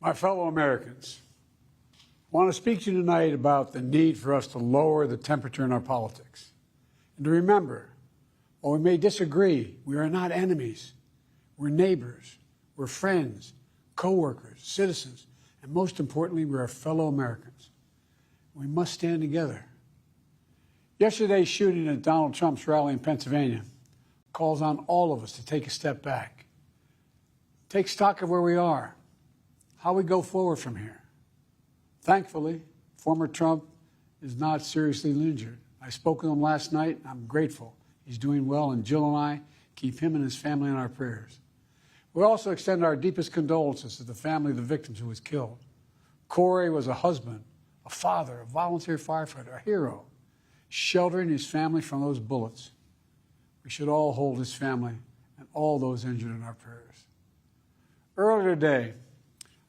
My fellow Americans, I want to speak to you tonight about the need for us to lower the temperature in our politics. And to remember, while we may disagree, we are not enemies. We're neighbors, we're friends, co-workers, citizens, and most importantly, we are fellow Americans. We must stand together. Yesterday's shooting at Donald Trump's rally in Pennsylvania calls on all of us to take a step back, take stock of where we are, how we go forward from here. Thankfully, former Trump is not seriously injured. I spoke with him last night. I'm grateful. He's doing well, and Jill and I keep him and his family in our prayers. We also extend our deepest condolences to the family of the victims who was killed. Corey was a husband, a father, a volunteer firefighter, a hero, sheltering his family from those bullets. We should all hold his family and all those injured in our prayers. Earlier today,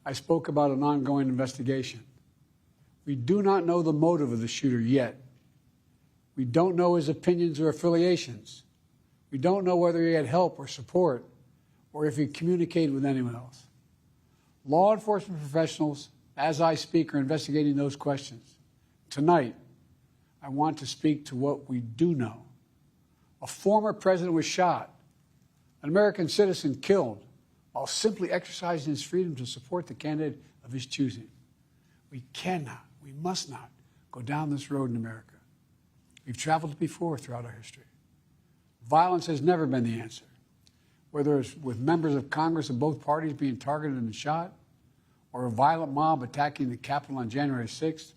I spoke about an ongoing investigation. We do not know the motive of the shooter yet. We don't know his opinions or affiliations. We don't know whether he had help or support or if he communicated with anyone else. Law enforcement professionals, as I speak, are investigating those questions. Tonight, I want to speak to what we do know. A former president was shot, an American citizen killed, while simply exercising his freedom to support the candidate of his choosing. We cannot, we must not go down this road in America. We've traveled before throughout our history. Violence has never been the answer, whether it's with members of Congress of both parties being targeted and shot, or a violent mob attacking the Capitol on January 6th,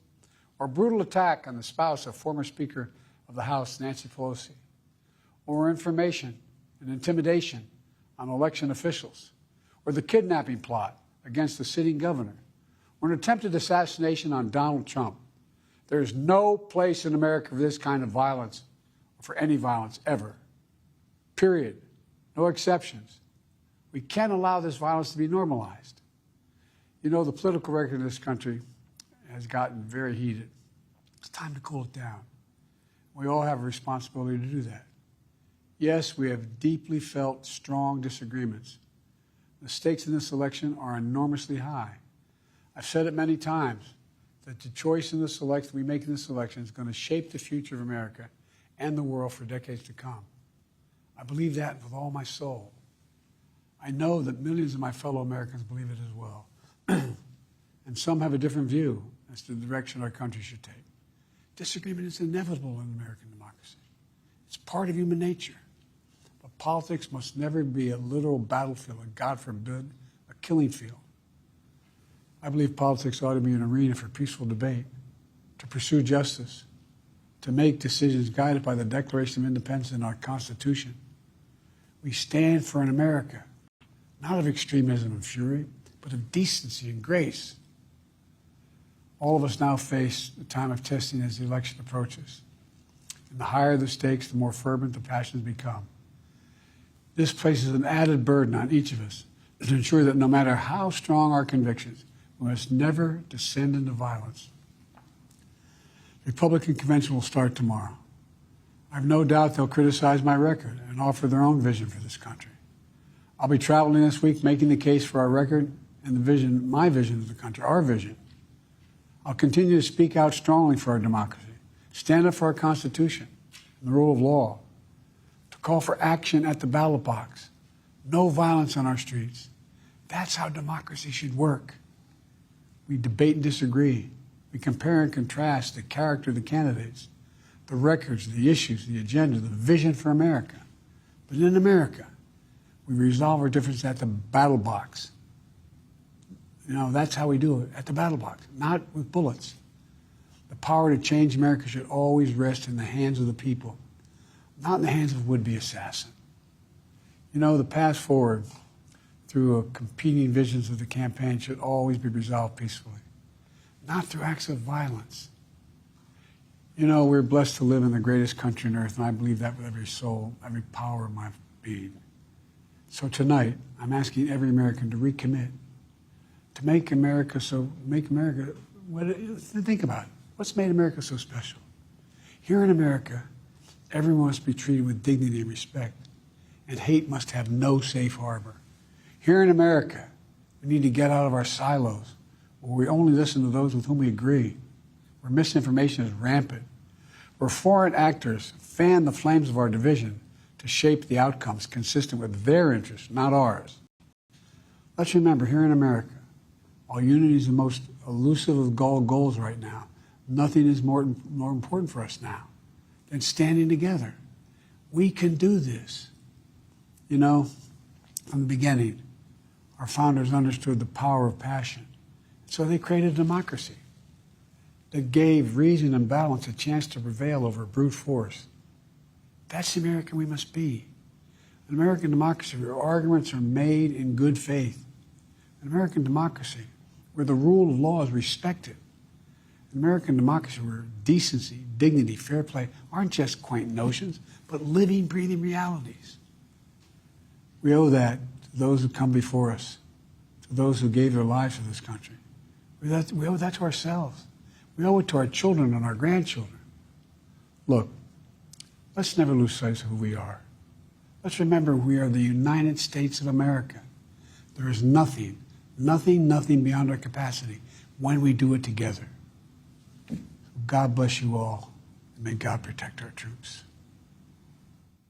or a brutal attack on the spouse of former Speaker of the House, Nancy Pelosi, or information and intimidation on election officials, or the kidnapping plot against the sitting governor, or an attempted assassination on Donald Trump. There is no place in America for this kind of violence, or for any violence ever. Period. No exceptions. We can't allow this violence to be normalized. You know, the political record in this country has gotten very heated. It's time to cool it down. We all have a responsibility to do that. Yes, we have deeply felt strong disagreements. The stakes in this election are enormously high. I've said it many times that the choice in this election we make in this election is going to shape the future of America and the world for decades to come. I believe that with all my soul. I know that millions of my fellow Americans believe it as well. And some have a different view as to the direction our country should take. Disagreement is inevitable in American democracy. It's part of human nature. But politics must never be a literal battlefield, and God forbid, a killing field. I believe politics ought to be an arena for peaceful debate, to pursue justice, to make decisions guided by the Declaration of Independence and our Constitution. We stand for an America, not of extremism and fury, but of decency and grace. All of us now face the time of testing as the election approaches. And the higher the stakes, the more fervent the passions become. This places an added burden on each of us to ensure that no matter how strong our convictions, we must never descend into violence. The Republican convention will start tomorrow. I have no doubt they'll criticize my record and offer their own vision for this country. I'll be traveling this week making the case for our record and the vision, my vision of the country, our vision. I'll continue to speak out strongly for our democracy, stand up for our Constitution and the rule of law, to call for action at the ballot box, no violence on our streets. That's how democracy should work. We debate and disagree. We compare and contrast the character of the candidates, the records, the issues, the agenda, the vision for America. But in America, we resolve our differences at the battle box. You know, that's how we do it, at the battle box, not with bullets. The power to change America should always rest in the hands of the people, not in the hands of a would-be assassin. You know, the path forward through competing visions of the campaign should always be resolved peacefully, not through acts of violence. You know, we're blessed to live in the greatest country on earth, and I believe that with every soul, every power of my being. So tonight, I'm asking every American to recommit, to think about it. What's made America so special? Here in America, everyone must be treated with dignity and respect, and hate must have no safe harbor. Here in America, We need to get out of our silos, where we only listen to those with whom we agree, where misinformation is rampant, where foreign actors fan the flames of our division to shape the outcomes consistent with their interests, not ours. Let's remember, here in America, while unity is the most elusive of goals right now, nothing is more important for us now than standing together. We can do this. You know, from the beginning, our founders understood the power of passion. So they created a democracy that gave reason and balance a chance to prevail over brute force. That's the American we must be. An American democracy where arguments are made in good faith. An American democracy where the rule of law is respected. An American democracy where decency, dignity, fair play aren't just quaint notions, but living, breathing realities. We owe that to those who come before us, to those who gave their lives for this country. We owe that to ourselves. We owe it to our children and our grandchildren. Look, let's never lose sight of who we are. Let's remember we are the United States of America. There is nothing beyond our capacity when we do it together. God bless you all, and may God protect our troops.